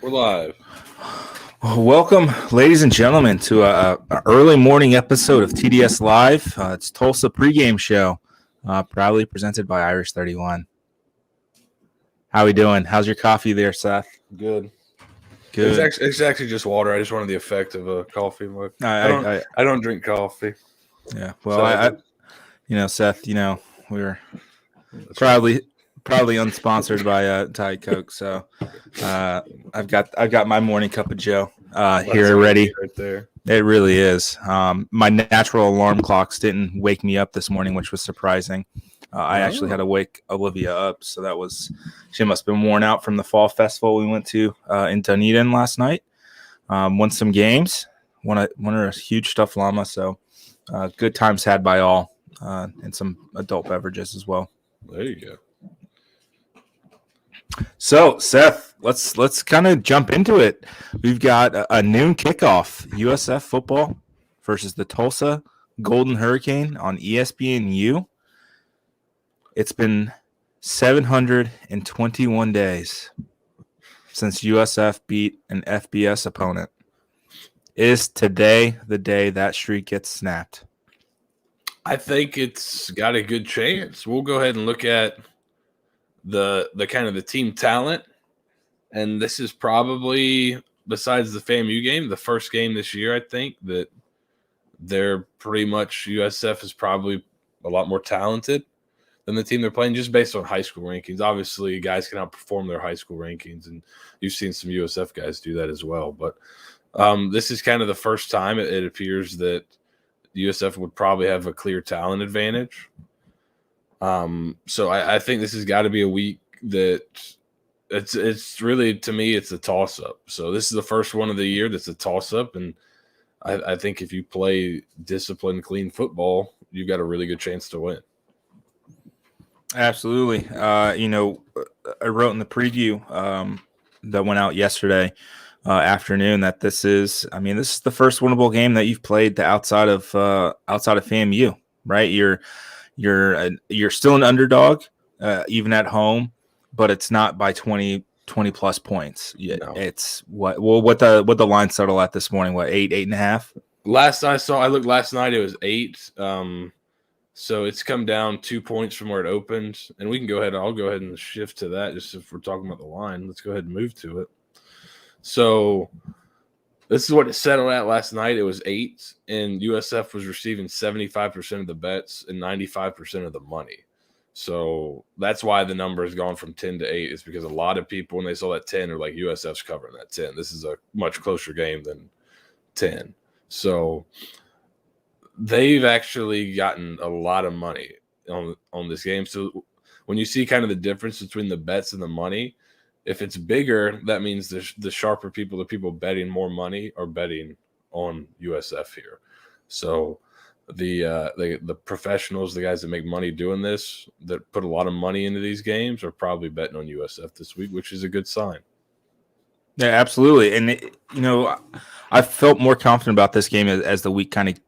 We're live. Welcome, ladies and gentlemen, to an early morning episode of TDS Live. It's Tulsa Pregame Show, proudly presented by Irish 31. How we doing? How's your coffee there, Seth? Good. Good. It's actually just water. I just wanted the effect of a coffee. I don't drink coffee. Yeah. Well, Seth, we're proudly unsponsored by Diet Coke. So I've got my morning cup of Joe here ready. Right there. It really is. My natural alarm clocks didn't wake me up this morning, which was surprising. I actually had to wake Olivia up, so she must have been worn out from the fall festival we went to in Dunedin last night. Won some games, won a huge stuffed llama, so good times had by all, and some adult beverages as well. There you go. So, Seth, let's kind of jump into it. We've got a noon kickoff, USF football versus the Tulsa Golden Hurricane on ESPNU. It's been 721 days since USF beat an FBS opponent. Is today the day that streak gets snapped? I think it's got a good chance. We'll go ahead and look at the kind of the team talent, and this is probably, besides the FAMU game, the first game this year. I think that they're pretty much, USF is probably a lot more talented than the team they're playing, just based on high school rankings. Obviously, guys can outperform their high school rankings, and you've seen some USF guys do that as well. But this is kind of the first time it appears that USF would probably have a clear talent advantage. So I think this has got to be a week that it's really, to me, it's a toss-up. So this is the first one of the year that's a toss-up, and I think if you play disciplined, clean football, you've got a really good chance to win. Absolutely. I wrote in the preview that went out yesterday afternoon that this is the first winnable game that you've played outside of FAMU, right? You're still an underdog, even at home, but it's not by 20 plus points. Yeah, no. It's what the line settled at this morning. What, 8.5? I looked last night. It was 8. So it's come down 2 points from where it opened, and I'll go ahead and shift to that. Just if we're talking about the line, let's go ahead and move to it. So this is what it settled at last night. It was 8, and USF was receiving 75% of the bets and 95% of the money. So that's why the number has gone from 10 to 8. It's because a lot of people, when they saw that 10, are like, USF's covering that 10. This is a much closer game than 10. So they've actually gotten a lot of money on this game. So when you see kind of the difference between the bets and the money, if it's bigger, that means the sharper people, the people betting more money, are betting on USF here. So the professionals, the guys that make money doing this, that put a lot of money into these games, are probably betting on USF this week, which is a good sign. Yeah, absolutely. And I felt more confident about this game as the week kind of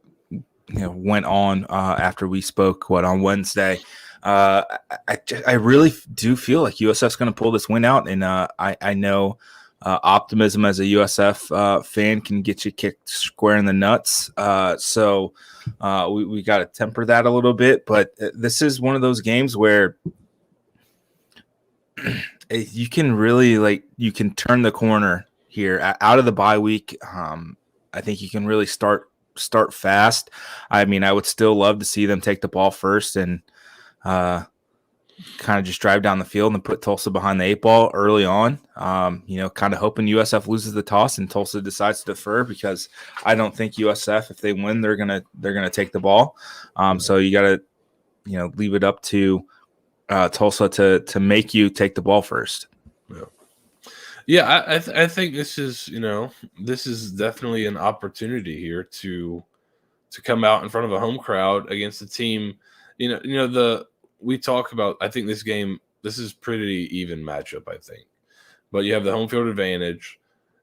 went on after we spoke on Wednesday. I really do feel like USF's going to pull this win out, and I know optimism as a USF fan can get you kicked square in the nuts. So we got to temper that a little bit. But this is one of those games where you can really you can turn the corner here out of the bye week. I think you can really start fast. I mean, I would still love to see them take the ball first and kind of just drive down the field and put Tulsa behind the 8 ball early on. Kind of hoping USF loses the toss and Tulsa decides to defer, because I don't think USF, if they win, they're gonna take the ball. So you got to leave it up to Tulsa to make you take the ball first. Yeah, I think this is definitely an opportunity here to come out in front of a home crowd against a team. We talk about, I think this is pretty even matchup, I think. But you have the home field advantage.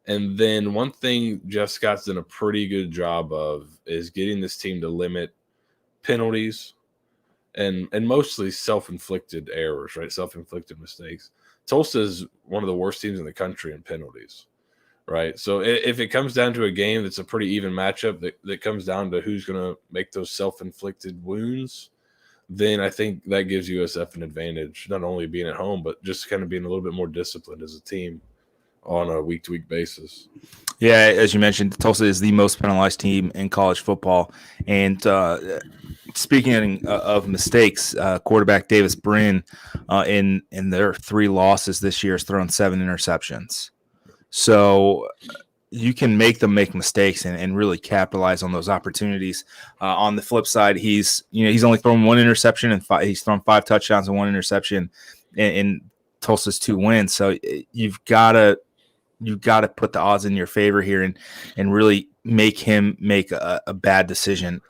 And then one thing Jeff Scott's done a pretty good job of is getting this team to limit penalties and mostly self-inflicted errors, right? Self-inflicted mistakes. Tulsa is one of the worst teams in the country in penalties. right? So if it comes down to a game that's a pretty even matchup that comes down to who's going to make those self-inflicted wounds, then I think that gives USF an advantage, not only being at home, but just kind of being a little bit more disciplined as a team on a week-to-week basis. Yeah, as you mentioned, Tulsa is the most penalized team in college football. And speaking of mistakes, quarterback Davis Brin in their 3 losses this year has thrown 7 interceptions. So you can make them make mistakes and really capitalize on those opportunities. On the flip side, he's only thrown 1 interception and he's thrown 5 touchdowns and 1 interception in Tulsa's 2 wins. So you've got to put the odds in your favor here and really make him make a bad decision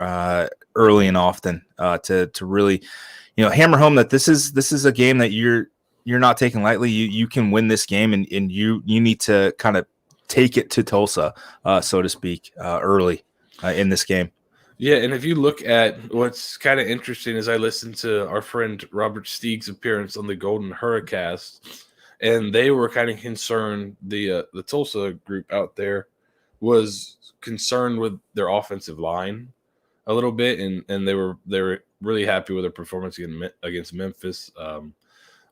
early and often to really hammer home that this is a game that you're not taking lightly. You can win this game and you need to kind of take it to Tulsa, so to speak, early in this game. Yeah, and if you look at what's kind of interesting is I listened to our friend Robert Steeg's appearance on the Golden Hurricanes, and they were kind of concerned, the Tulsa group out there was concerned with their offensive line a little bit, and they were really happy with their performance against Memphis.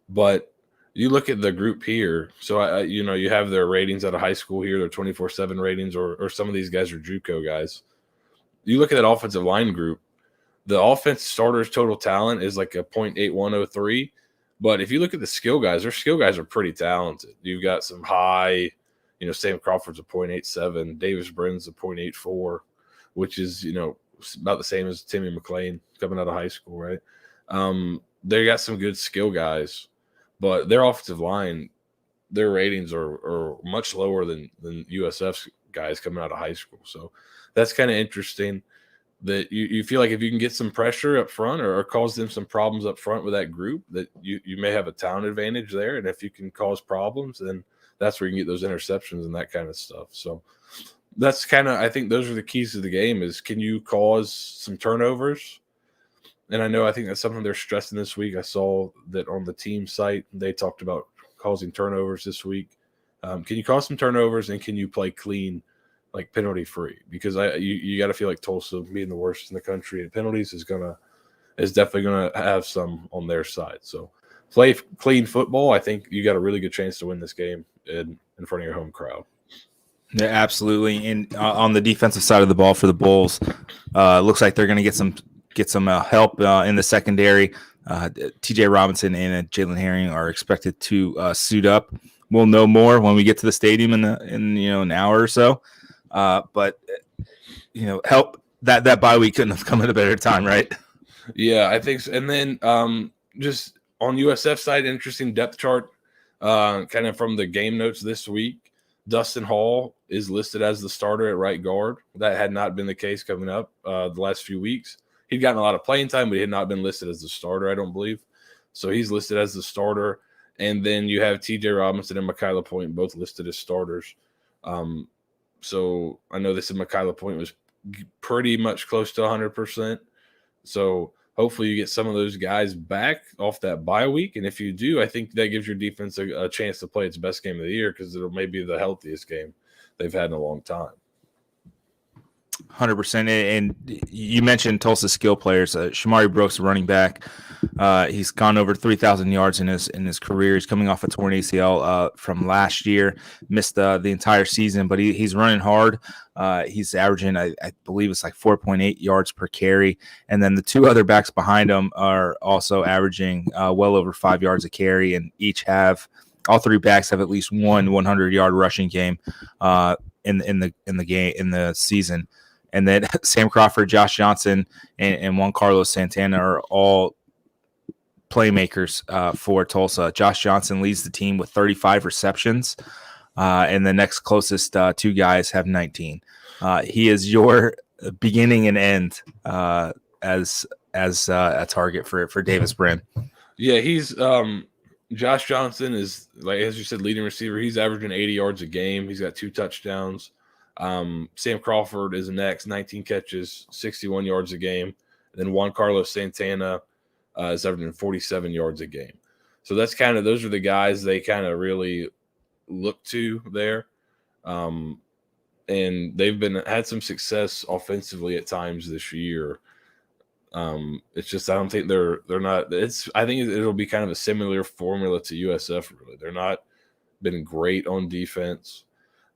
But you look at the group here, so you have their ratings out of high school here, their 24/7 ratings, or some of these guys are JUCO guys. You look at that offensive line group, the offense starters total talent is like a .8103. But if you look at the skill guys, their skill guys are pretty talented. You've got some high, Sam Crawford's a .87, Davis Brin's a .84, which is, about the same as Timmy McLean coming out of high school, right? They got some good skill guys, but their offensive line, their ratings are much lower than USF's guys coming out of high school. So that's kind of interesting that you feel like if you can get some pressure up front or cause them some problems up front with that group, that you may have a talent advantage there. And if you can cause problems, then that's where you can get those interceptions and that kind of stuff. So that's I think those are the keys to the game is, can you cause some turnovers? And I think that's something they're stressing this week. I saw that on the team site, they talked about causing turnovers this week. Can you cause some turnovers and can you play clean, like penalty free? Because you got to feel like Tulsa being the worst in the country and penalties is definitely gonna have some on their side. So play clean football. I think you got a really good chance to win this game in front of your home crowd. Yeah, absolutely. And on the defensive side of the ball for the Bulls, looks like they're going to get some help in the secondary. TJ Robinson and Jalen Herring are expected to suit up. We'll know more when we get to the stadium in an hour or so. But help that bye week couldn't have come at a better time, right? Yeah, I think so. And then just on USF side, interesting depth chart, kind of from the game notes this week. Dustin Hall is listed as the starter at right guard. That had not been the case coming up the last few weeks. He'd gotten a lot of playing time, but he had not been listed as the starter, I don't believe. So he's listed as the starter. And then you have TJ Robinson and Micaiah Point both listed as starters. So I know they said Micaiah Point was pretty much close to 100%. So hopefully you get some of those guys back off that bye week. And if you do, I think that gives your defense a chance to play its best game of the year because it'll maybe the healthiest game they've had in a long time. 100%. And you mentioned Tulsa skill players. Shamari Brooks, running back. He's gone over 3,000 yards in his career. He's coming off a torn ACL from last year. Missed the entire season, but he's running hard. He's averaging, I believe it's like 4.8 yards per carry. And then the 2 other backs behind him are also averaging well over 5 yards a carry, and all 3 backs have at least one 100-yard rushing game in the season. And then Sam Crawford, Josh Johnson, and Juan Carlos Santana are all playmakers for Tulsa. Josh Johnson leads the team with 35 receptions, and the next closest 2 guys have 19. He is your beginning and end as a target for Davis Brin. Yeah, he's Josh Johnson is, like as you said, leading receiver. He's averaging 80 yards a game. He's got 2 touchdowns. Sam Crawford is next, 19 catches, 61 yards a game. And then Juan Carlos Santana is averaging 47 yards a game. So those are the guys they kind of really look to there. And they've had some success offensively at times this year. It's just I don't think they're not. I think it'll be kind of a similar formula to USF. Really, they're not been great on defense.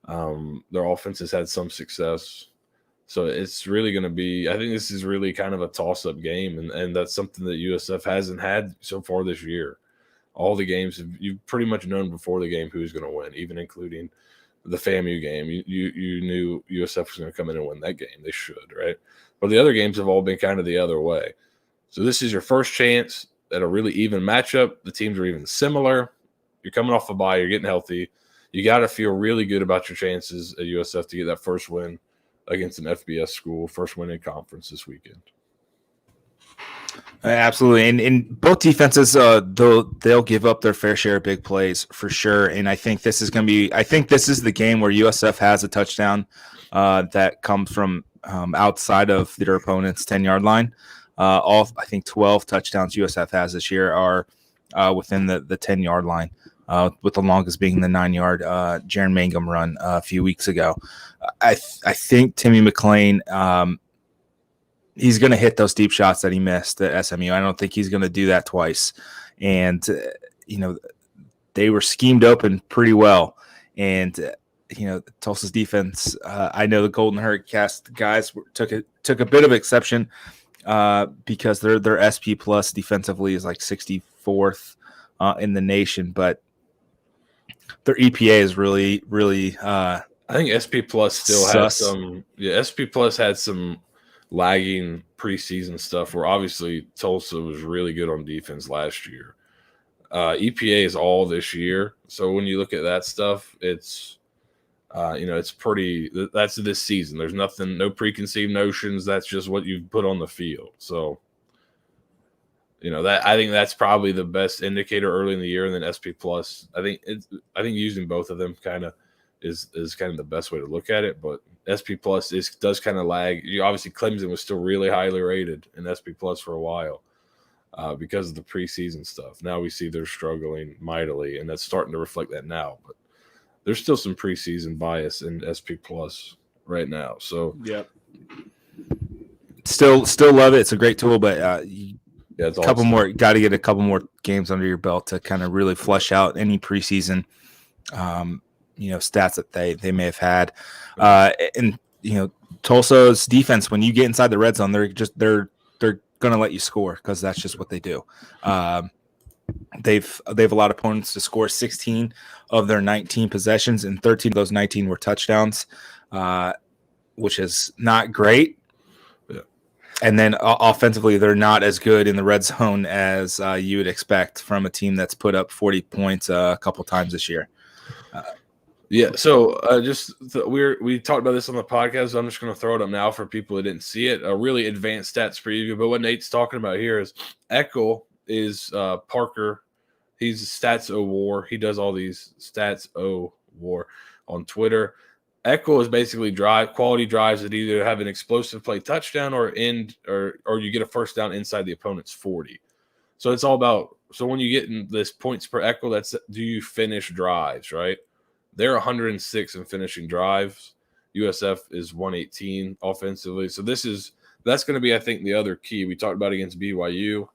Their offense has had some success. So it's really going to be – I think this is really kind of a toss-up game, and that's something that USF hasn't had so far this year. All the games, you've pretty much known before the game who's going to win, even including the FAMU game. You knew USF was going to come in and win that game. They should, right? But the other games have all been kind of the other way. So this is your first chance at a really even matchup. The teams are even similar. You're coming off a bye. You're getting healthy. You got to feel really good about your chances at USF to get that first win against an FBS school, first win in conference this weekend. Absolutely. And both defenses, they'll give up their fair share of big plays for sure. And I think this is the game where USF has a touchdown that comes from outside of their opponent's 10-yard line. I think 12 touchdowns USF has this year are within the 10-yard line, with the longest being the 9-yard Jaron Mangum run a few weeks ago. I think Timmy McClain, he's going to hit those deep shots that he missed at SMU. I don't think he's going to do that twice. And, they were schemed open pretty well. And, Tulsa's defense, I know the Golden Hurricanes guys took a bit of exception because their SP plus defensively is like 64th in the nation, but their EPA is really, really I think SP Plus still has some. Yeah, SP Plus had some lagging preseason stuff where obviously Tulsa was really good on defense last year. EPA is all this year, so when you look at that stuff, it's it's pretty. That's this season. There's no preconceived notions. That's just what you've put on the field. So that I think that's probably the best indicator early in the year, and then SP Plus. I think using both of them kind of is kind of the best way to look at it. But SP Plus does kind of lag. Obviously, Clemson was still really highly rated in SP Plus for a while because of the preseason stuff. Now we see they're struggling mightily, and that's starting to reflect that now. But there's still some preseason bias in SP Plus right now. So yep. Still love it. It's a great tool, but got to get a couple more games under your belt to kind of really flush out any preseason stats that they may have had. And Tulsa's defense, when you get inside the red zone, they're going to let you score because that's just what they do. They've allowed opponents to score 16 of their 19 possessions, and 13 of those 19 were touchdowns, which is not great. Yeah. And then offensively, they're not as good in the red zone as you would expect from a team that's put up 40 points a couple times this year. Yeah, so we talked about this on the podcast. So I'm just going to throw it up now for people who didn't see it. A really advanced stats preview. But what Nate's talking about here is Eckel is Parker. He's Stats O War. He does all these Stats O War on Twitter. Eckel is basically quality drives that either have an explosive play touchdown or you get a first down inside the opponent's 40. So it's all about – so when you get in this points per Eckel, that's do you finish drives, right? They're 106 in finishing drives. USF is 118 offensively. So that's going to be, I think, the other key. We talked about against BYU,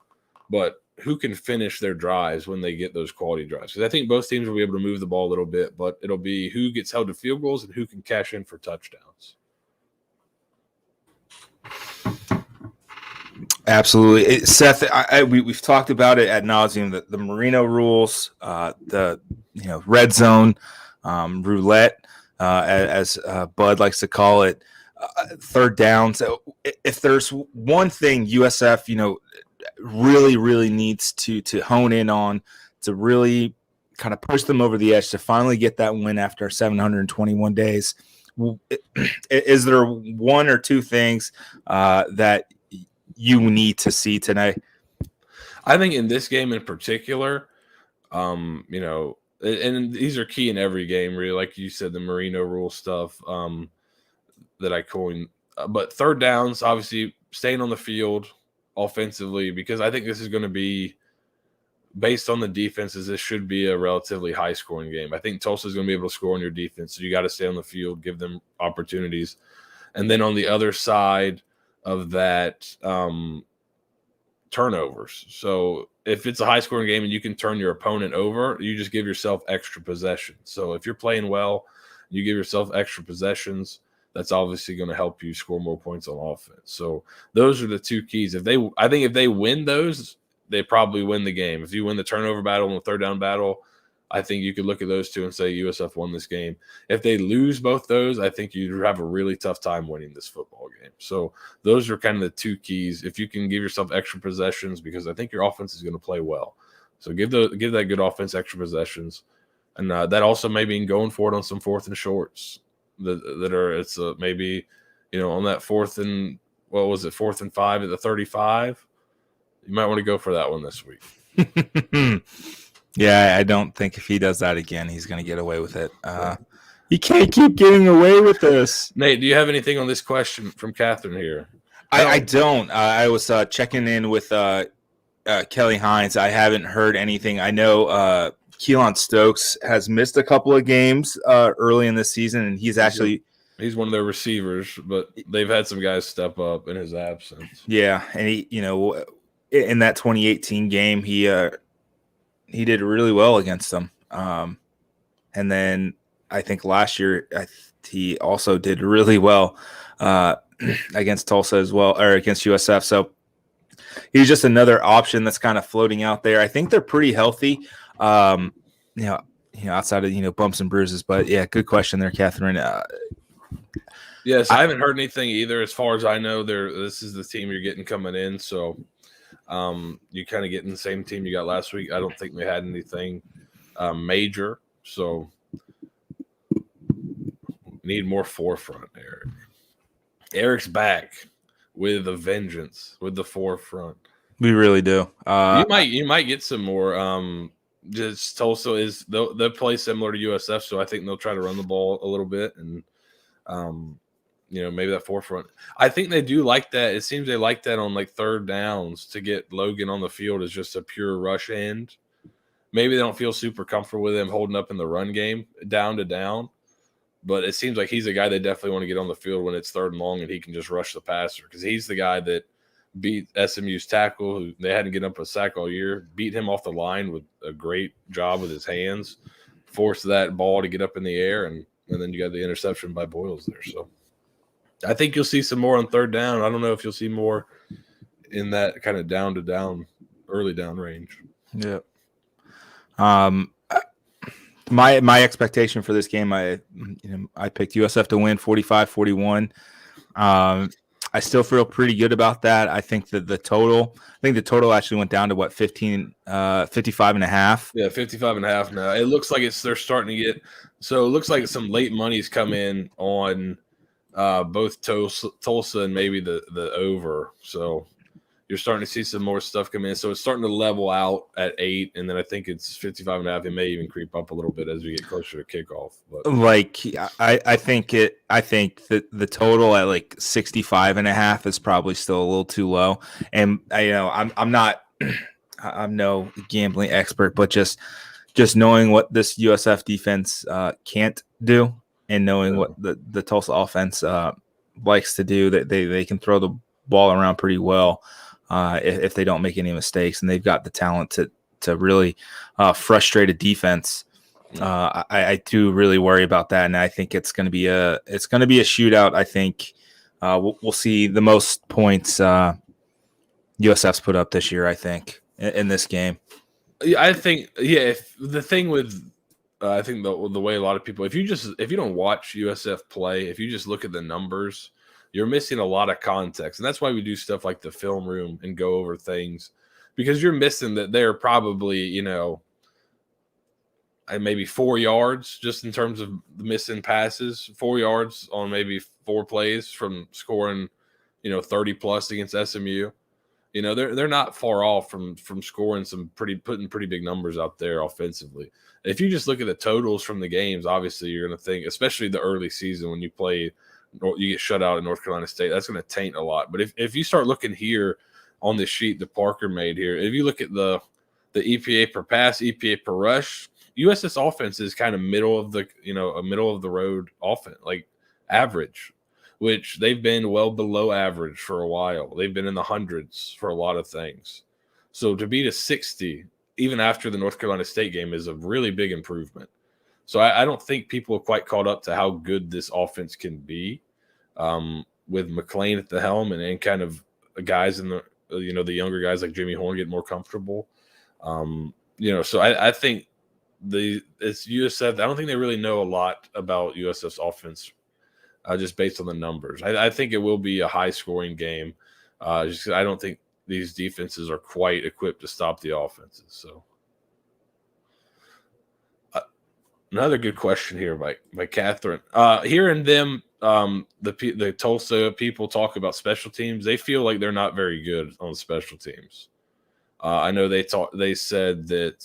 but who can finish their drives when they get those quality drives? Because I think both teams will be able to move the ball a little bit, but it'll be who gets held to field goals and who can cash in for touchdowns. Absolutely. Seth, we've talked about it ad nauseum, the Marino rules, the red zone, roulette, as Bud likes to call it, third down. So if there's one thing USF, really, really needs to hone in on to really kind of push them over the edge to finally get that win after 721 days, is there one or two things that you need to see today? I think in this game in particular, and these are key in every game, really, like you said, the Marino rule stuff that I coined. But third downs, obviously, staying on the field offensively, because I think this is going to be based on the defenses, this should be a relatively high-scoring game. I think Tulsa is going to be able to score on your defense, so you got to stay on the field, give them opportunities. And then on the other side of that, turnovers. So if it's a high-scoring game and you can turn your opponent over, you just give yourself extra possessions. So if you're playing well, you give yourself extra possessions, that's obviously going to help you score more points on offense. So those are the two keys. I think if they win those, they probably win the game. If you win the turnover battle and the third down battle, I think you could look at those two and say USF won this game. If they lose both those, I think you have a really tough time winning this football game. So those are kind of the two keys. If you can give yourself extra possessions, because I think your offense is going to play well. So give that good offense extra possessions. And that also may mean going for it on some 4th and shorts maybe, on that 4th and 5 at the 35. You might want to go for that one this week. Yeah, I don't think if he does that again, he's going to get away with it. He can't keep getting away with this. Nate, do you have anything on this question from Catherine here? I don't. I was checking in with Kelly Hines. I haven't heard anything. I know Keelan Stokes has missed a couple of games early in the season, and he's one of their receivers, but they've had some guys step up in his absence. Yeah, and he, in that 2018 game, he did really well against them. And then I think last year he also did really well against Tulsa as well, or against USF. So he's just another option that's kind of floating out there. I think they're pretty healthy, outside of, bumps and bruises. But yeah, good question there, Catherine. Yes, I haven't heard anything either. As far as I know, this is the team you're getting coming in. So you kind of getting the same team you got last week. I don't think they had anything major. So need more forefront, Eric. Eric's back with a vengeance with the forefront. We really do. You might get some more. Just Tulsa they'll play similar to USF, so I think they'll try to run the ball a little bit, and maybe that forefront. I think they do like that. It seems they like that on like third downs to get Logan on the field as just a pure rush end. Maybe they don't feel super comfortable with him holding up in the run game down to down, but it seems like he's a guy they definitely want to get on the field when it's 3rd and long and he can just rush the passer, because he's the guy that beat SMU's tackle, who they hadn't given up a sack all year, beat him off the line with a great job with his hands, forced that ball to get up in the air, and then you got the interception by Boyles there. So I think you'll see some more on 3rd down. I don't know if you'll see more in that kind of down to down, early down range. Yeah. My expectation for this game, I picked USF to win 45-41. I still feel pretty good about that. I think that the total actually went down to 55.5. Yeah, 55.5 now. It looks like they're starting to get, so it looks like some late money's come in on both Tulsa and maybe the over. So you're starting to see some more stuff come in. So it's starting to level out at 8, and then I think it's 55.5. It may even creep up a little bit as we get closer to kickoff. But I think that the total at like 65.5 is probably still a little too low. And I'm no gambling expert, but just knowing what this USF defense can't do, and knowing what the Tulsa offense likes to do, that they can throw the ball around pretty well. If they don't make any mistakes, and they've got the talent to really frustrate a defense. I do really worry about that, and I think it's going to be a shootout. I think we'll see the most points USF's put up this year, I think, in this game. I think if the thing with I think the way a lot of people, if you don't watch USF play, if you just look at the numbers, you're missing a lot of context. And that's why we do stuff like the film room and go over things, because you're missing that they're probably, maybe 4 yards just in terms of missing passes, 4 yards on maybe 4 plays from scoring, 30 plus against SMU. They're not far off from scoring putting pretty big numbers out there offensively. If you just look at the totals from the games, obviously you're going to think, especially the early season when you get shut out at North Carolina State, that's going to taint a lot. But if you start looking here on this sheet that Parker made here, if you look at the the EPA per pass, EPA per rush, USF's offense is kind of middle of the road offense, like average, which they've been well below average for a while. They've been in the hundreds for a lot of things. So to beat a 60, even after the North Carolina State game, is a really big improvement. So I don't think people have quite caught up to how good this offense can be, with McClain at the helm and kind of guys in the the younger guys like Jimmy Horn get more comfortable. So I think it's USF. I don't think they really know a lot about USF's offense, just based on the numbers. I think it will be a high scoring game. Just I don't think these defenses are quite equipped to stop the offenses. So another good question here by Catherine. Hearing them, the Tulsa people talk about special teams, they feel like they're not very good on special teams. I know they said that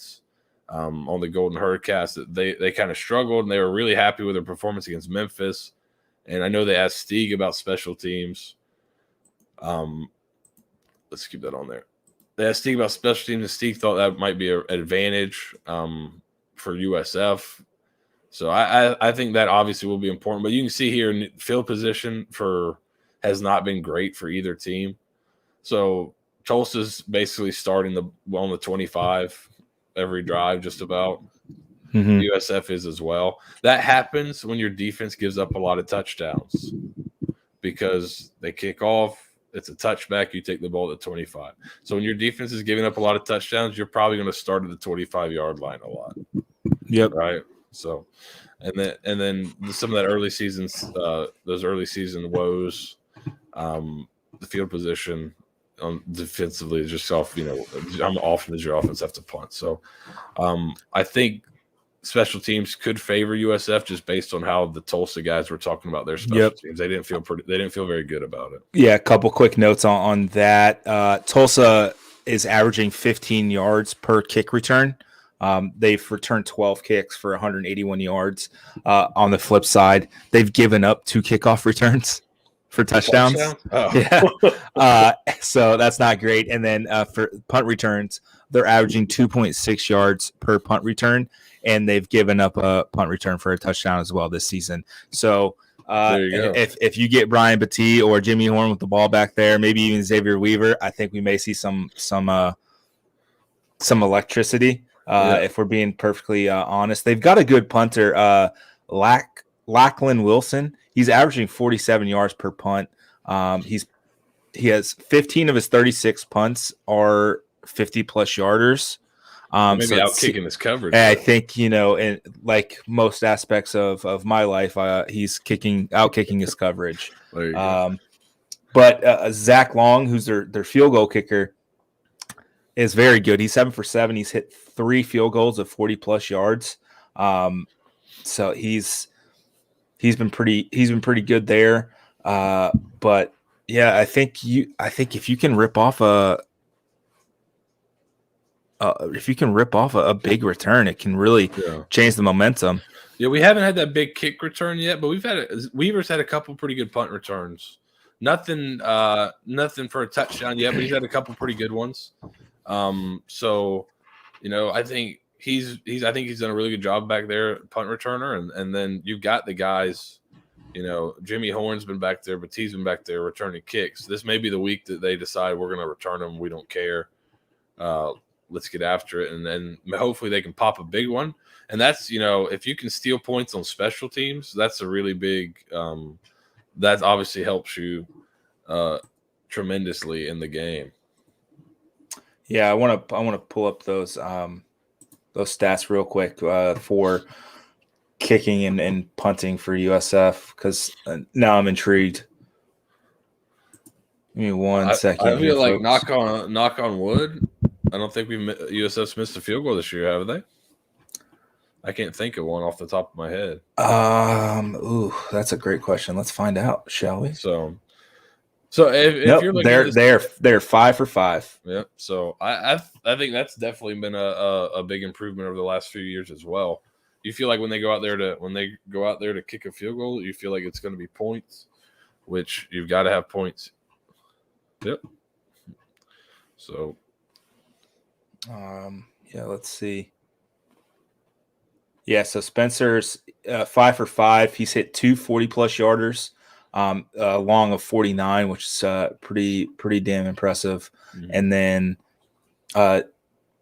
on the Golden Hurricanes that they kind of struggled, and they were really happy with their performance against Memphis. And I know they asked Stieg about special teams. Let's keep that on there. They asked Stieg about special teams, and Stieg thought that might be an advantage for USF. So I think that obviously will be important. But you can see here, field position has not been great for either team. So Tulsa's basically starting on the 25 every drive, just about. Mm-hmm. USF is as well. That happens when your defense gives up a lot of touchdowns because they kick off. It's a touchback. You take the ball at the 25. So when your defense is giving up a lot of touchdowns, you're probably going to start at the 25-yard line a lot. Yep. Right. So, and then some of that early seasons, those early season woes, the field position defensively is just off. How often does your offense have to punt? So, I think special teams could favor USF just based on how the Tulsa guys were talking about their special teams. They didn't feel very good about it. Yeah, a couple quick notes on that. Tulsa is averaging 15 yards per kick return. They've returned 12 kicks for 181 yards. On the flip side, they've given up 2 kickoff returns for touchdowns. Oh. Yeah. So that's not great. And then for punt returns, they're averaging 2.6 yards per punt return, and they've given up a punt return for a touchdown as well this season. So if you get Brian Battie or Jimmy Horn with the ball back there, maybe even Xavier Weaver, I think we may see some electricity. If we're being perfectly honest, they've got a good punter, Lachlan Wilson. He's averaging 47 yards per punt. He has 15 of his 36 punts are 50-plus yarders. Maybe out kicking his coverage. I think, in like most aspects of my life, he's out kicking his coverage. There you go. But Zach Long, who's their field goal kicker, is very good. He's 7 for 7. He's hit 3 field goals of 40-plus yards. So he's been pretty good there. But yeah, I think if you can rip off a big return, it can really change the momentum. Yeah, we haven't had that big kick return yet, but Weaver's had a couple pretty good punt returns. Nothing for a touchdown yet, but he's had a couple pretty good ones. So, I think he's done a really good job back there, punt returner, and then you've got the guys. Jimmy Horn's been back there, Battie's been back there returning kicks. This may be the week that they decide we're going to return them. We don't care. Let's get after it, and then hopefully they can pop a big one. And that's if you can steal points on special teams, that's a really big. That obviously helps you tremendously in the game. Yeah, I want to pull up those stats real quick for kicking and punting for USF because now I'm intrigued. Give me 1 second. I feel like knock on wood. I don't think USF's missed a field goal this year, have they? I can't think of one off the top of my head. That's a great question. Let's find out, shall we? So if you're looking they're 5 for 5. Yeah. So I think that's definitely been a big improvement over the last few years as well. You feel like when they go out there to kick a field goal, you feel like it's going to be points, which you've got to have points. Yep. So Yeah, let's see. Yeah, so Spencer's 5 for 5. He's hit 2 40-plus yarders, long of 49, which is pretty damn impressive. Mm-hmm. And then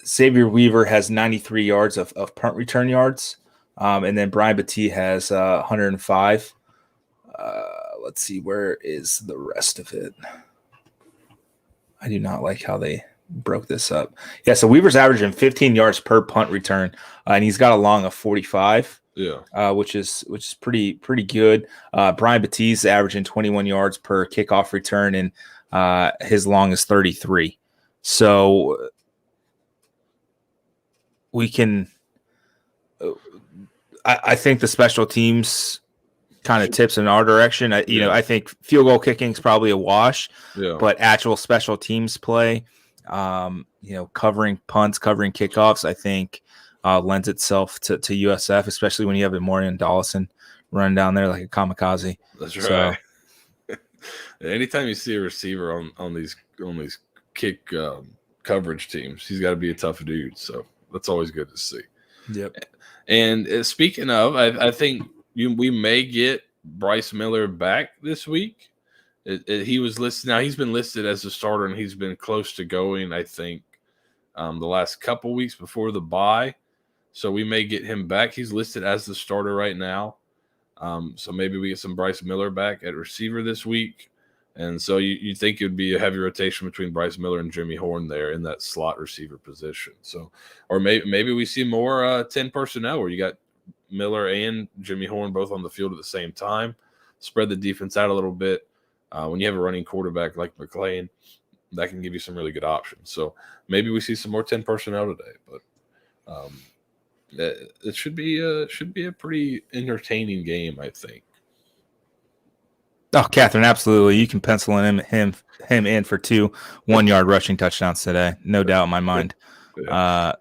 Xavier Weaver has 93 yards of punt return yards. And then Brian Battie has 105. Let's see, where is the rest of it? I do not like how they broke this up. Yeah, so Weaver's averaging 15 yards per punt return, and he's got a long of 45. Yeah, which is pretty good. Brian Battie's averaging 21 yards per kickoff return, and his long is 33. So we can. I think the special teams kind of tips in our direction. I think field goal kicking is probably a wash, but actual special teams play, covering punts, covering kickoffs, I think lends itself to USF, especially when you have Emory and Dawson running down there like a kamikaze. That's right. So, anytime you see a receiver on these kick coverage teams, he's got to be a tough dude. So that's always good to see. Yep. And speaking of, I think we may get Bryce Miller back this week. He was listed. Now he's been listed as a starter, and he's been close to going, I think, the last couple weeks before the bye. So we may get him back. He's listed as the starter right now. So maybe we get some Bryce Miller back at receiver this week. And so you think it would be a heavy rotation between Bryce Miller and Jimmy Horn there in that slot receiver position. So, or maybe we see more 10 personnel where you got Miller and Jimmy Horn both on the field at the same time. Spread the defense out a little bit. When you have a running quarterback like McClain, that can give you some really good options. So maybe we see some more 10 personnel today, but it should be a pretty entertaining game, I think. Oh, Catherine, absolutely. You can pencil him in for 2 1-yard rushing touchdowns today, no doubt in my mind. Yeah.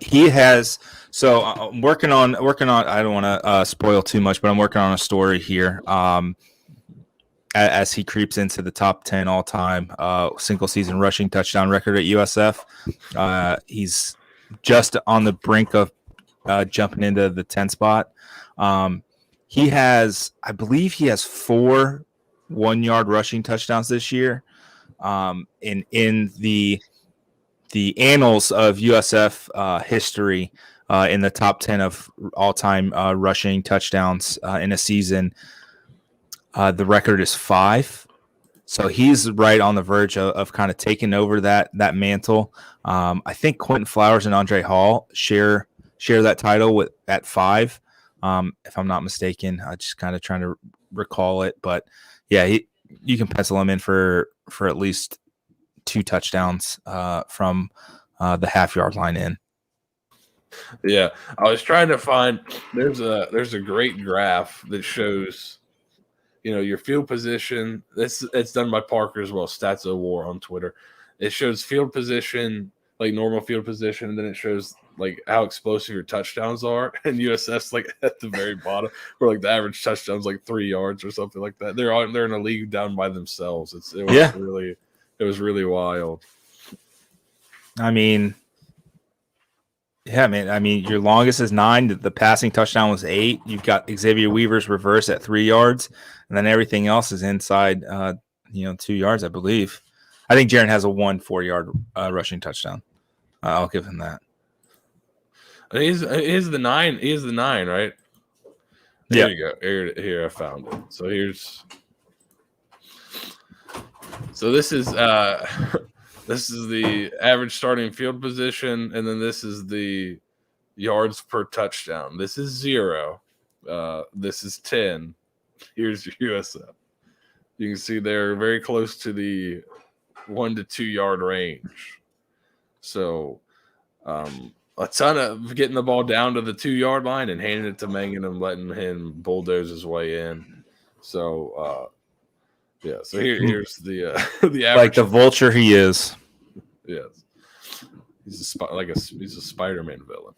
He has. So I'm working on. I don't want to spoil too much, but I'm working on a story here. As he creeps into the top 10 all-time single season rushing touchdown record at USF, he's just on the brink of jumping into the 10 spot. I believe he has 4 1-yard rushing touchdowns this year. In the annals of USF history, in the top 10 of all-time rushing touchdowns in a season, the record is 5. So he's right on the verge of kind of taking over that mantle. I think Quentin Flowers and Andre Hall share that title at 5. If I'm not mistaken. I just kind of trying to recall it, but yeah, you can pencil him in for at least 2 touchdowns from the half-yard line in. Yeah, I was trying to find. There's a great graph that shows, your field position. It's done by Parker as well. Stats of War on Twitter. It shows field position, like normal field position, and then it shows like how explosive your touchdowns are, and USF's like at the very bottom, where like the average touchdown's like 3 yards or something like that. They're in a league down by themselves. It was really wild. I mean, yeah, man. I mean, your longest is 9. The passing touchdown was 8. You've got Xavier Weaver's reverse at 3 yards, and then everything else is inside, 2 yards, I believe. I think Jaron has a 4-yard rushing touchdown. I'll give him that. He's the 9. He is the 9, right? There you go. Here I found it. So this is the average starting field position, and then this is the yards per touchdown. This is 0. This is 10. Here's your USF. You can see they're very close to the 1 to 2 yard range. So a ton of getting the ball down to the 2 yard line and handing it to Mangan and letting him bulldoze his way in. So so here's the the average, like the vulture he is. Yes, he's a Spider-Man villain.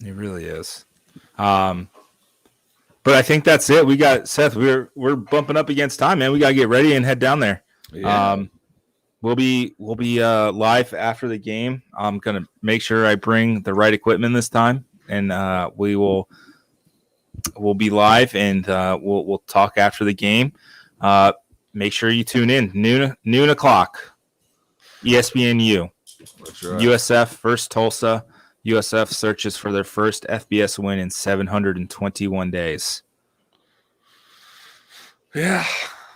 He really is. But I think that's it. We got Seth. We're bumping up against time, man. We gotta get ready and head down there. Yeah. We'll be live after the game. I'm gonna make sure I bring the right equipment this time, and we'll be live, and we'll talk after the game. Make sure you tune in noon o'clock. ESPNU. That's right. USF versus Tulsa. USF searches for their first FBS win in 721 days. Yeah.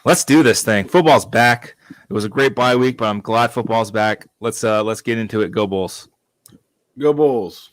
Let's do this thing. Football's back. It was a great bye week, but I'm glad football's back. Let's get into it. Go Bulls. Go Bulls.